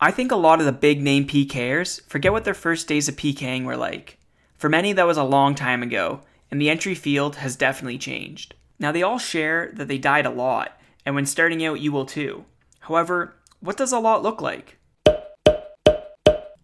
I think a lot of the big name PKers forget what their first days of PKing were like. For many, that was a long time ago, and the entry field has definitely changed. Now, they all share that they died a lot, and when starting out, you will too. However, what does a lot look like?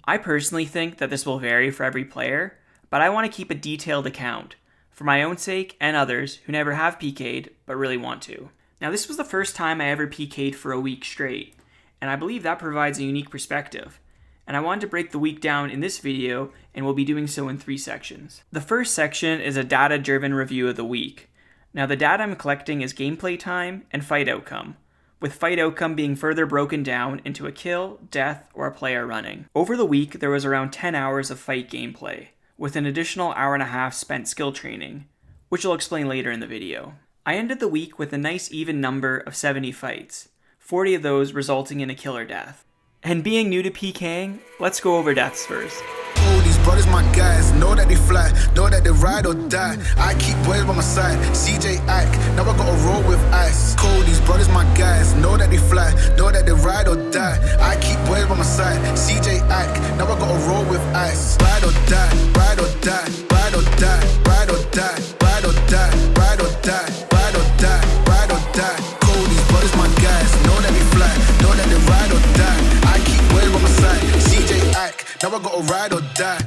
I personally think that this will vary for every player, but I want to keep a detailed account, for my own sake and others who never have PK'd but really want to. Now, this was the first time I ever PK'd for a week straight, and I believe that provides a unique perspective. And I wanted to break the week down in this video, and we'll be doing so in 3 sections. The first section is a data-driven review of the week. Now, the data I'm collecting is gameplay time and fight outcome, with fight outcome being further broken down into a kill, death, or a player running. Over the week, there was around 10 hours of fight gameplay, with an additional hour and a half spent skill training, which I'll explain later in the video. I ended the week with a nice even number of 70 fights, 40 of those resulting in a kill or death. And being new to PKing, let's go over deaths first. Oh, these brothers my guys, know that they fly, know that they ride or die. I keep boys by my side, CJ Ike, now I gotta roll with ice. Cold, these brothers my guys, know that they fly, know that they ride or die. I keep boys by my side, CJ Ike, now I gotta roll with ice. Ride or die, ride or die, ride or die, ride or die, ride or die, ride or die, ride or die, ride or die. Cold, these brothers my guys, know that they fly, know that they ride or die. I keep boys by my side, CJ Ike, now I gotta ride or die.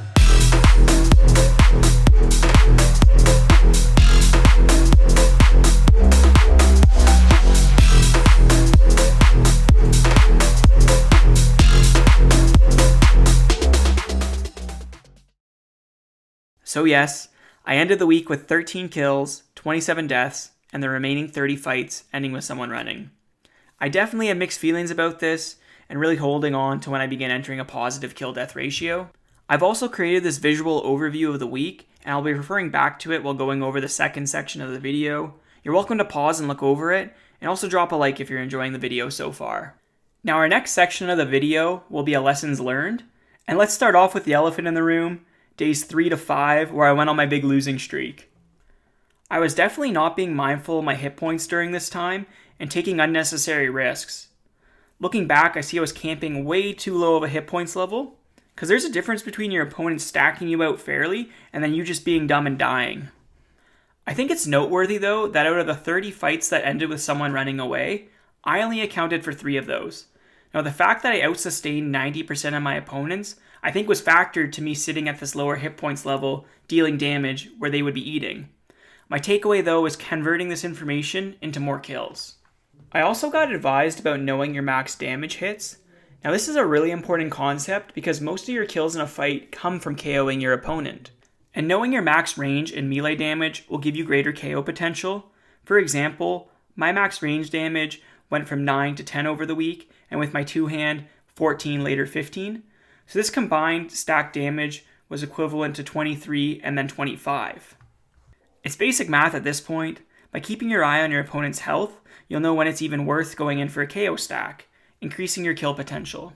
So yes, I ended the week with 13 kills, 27 deaths, and the remaining 30 fights ending with someone running. I definitely have mixed feelings about this, and really holding on to when I began entering a positive kill-death ratio. I've also created this visual overview of the week, and I'll be referring back to it while going over the second section of the video. You're welcome to pause and look over it, and also drop a like if you're enjoying the video so far. Now our next section of the video will be a lessons learned, and let's start off with the elephant in the room, days 3 to 5, where I went on my big losing streak. I was definitely not being mindful of my hit points during this time, and taking unnecessary risks. Looking back, I see I was camping way too low of a hit points level, because there's a difference between your opponent stacking you out fairly and then you just being dumb and dying. I think it's noteworthy though that out of the 30 fights that ended with someone running away, I only accounted for 3 of those. Now the fact that I outsustained 90% of my opponents, I think was factored to me sitting at this lower hit points level, dealing damage where they would be eating. My takeaway though is converting this information into more kills. I also got advised about knowing your max damage hits. Now this is a really important concept because most of your kills in a fight come from KOing your opponent. And knowing your max range and melee damage will give you greater KO potential. For example, my max range damage went from 9 to 10 over the week, and with my 2-hand, 14, later 15. So this combined stack damage was equivalent to 23 and then 25. It's basic math at this point. By keeping your eye on your opponent's health, you'll know when it's even worth going in for a KO stack, increasing your kill potential.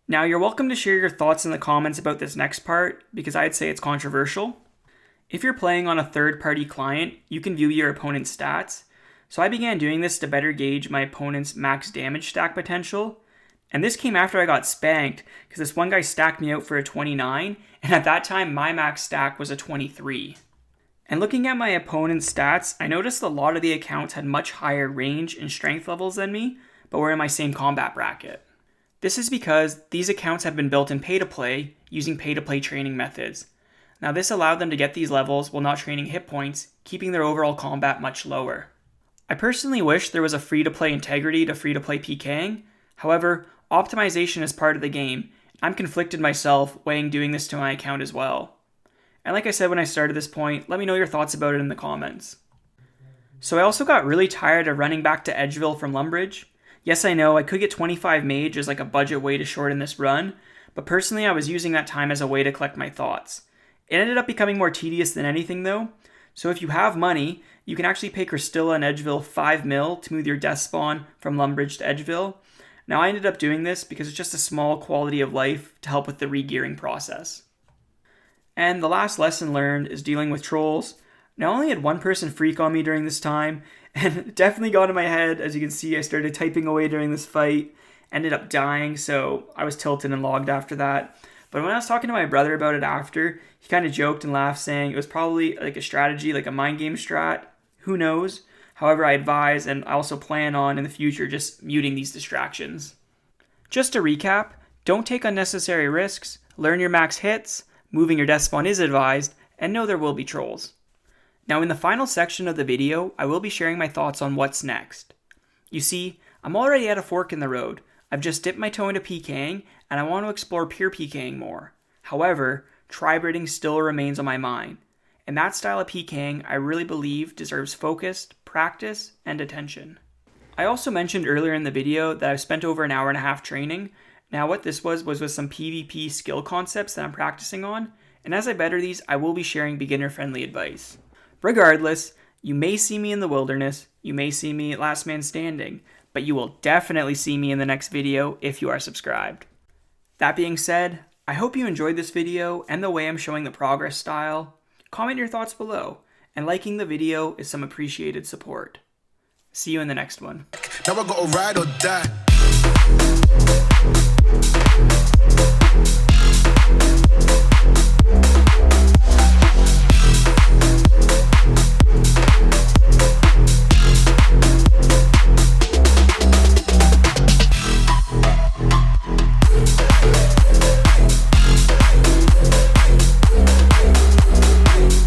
Now, you're welcome to share your thoughts in the comments about this next part, because I'd say it's controversial. If you're playing on a third-party client, you can view your opponent's stats, so I began doing this to better gauge my opponent's max damage stack potential, and this came after I got spanked, because this one guy stacked me out for a 29, and at that time my max stack was a 23. And looking at my opponent's stats, I noticed a lot of the accounts had much higher range and strength levels than me, but were in my same combat bracket. This is because these accounts have been built in pay-to-play using pay-to-play training methods. Now this allowed them to get these levels while not training hit points, keeping their overall combat much lower. I personally wish there was a free-to-play integrity to free-to-play PKing. However, optimization is part of the game. I'm conflicted myself weighing doing this to my account as well. And like I said when I started this point, let me know your thoughts about it in the comments. So I also got really tired of running back to Edgeville from Lumbridge. Yes, I know I could get 25 mage as like a budget way to shorten this run, but personally I was using that time as a way to collect my thoughts. It ended up becoming more tedious than anything though, so if you have money, you can actually pay Christilla and Edgeville 5 mil to move your death spawn from Lumbridge to Edgeville. Now I ended up doing this because it's just a small quality of life to help with the re-gearing process. And the last lesson learned is dealing with trolls. Now I only had one person freak on me during this time, and it definitely got in my head. As you can see, I started typing away during this fight, ended up dying, so I was tilted and logged after that. But when I was talking to my brother about it after, he kind of joked and laughed, saying it was probably like a strategy, like a mind game strat. Who knows? However, I advise and I also plan on in the future just muting these distractions. Just to recap, don't take unnecessary risks, learn your max hits, moving your death spawn is advised, and know there will be trolls. Now in the final section of the video, I will be sharing my thoughts on what's next. You see, I'm already at a fork in the road. I've just dipped my toe into Pking, and I want to explore pure Pking more. However, tri-breeding still remains on my mind. And that style of Pking, I really believe, deserves focused practice and attention. I also mentioned earlier in the video that I've spent over an hour and a half training. Now what this was with some PvP skill concepts that I'm practicing on, and as I better these, I will be sharing beginner-friendly advice. Regardless, you may see me in the wilderness, you may see me at Last Man Standing, but you will definitely see me in the next video if you are subscribed. That being said, I hope you enjoyed this video and the way I'm showing the progress style. Comment your thoughts below, and liking the video is some appreciated support. See you in the next one. Now I gotta ride or die.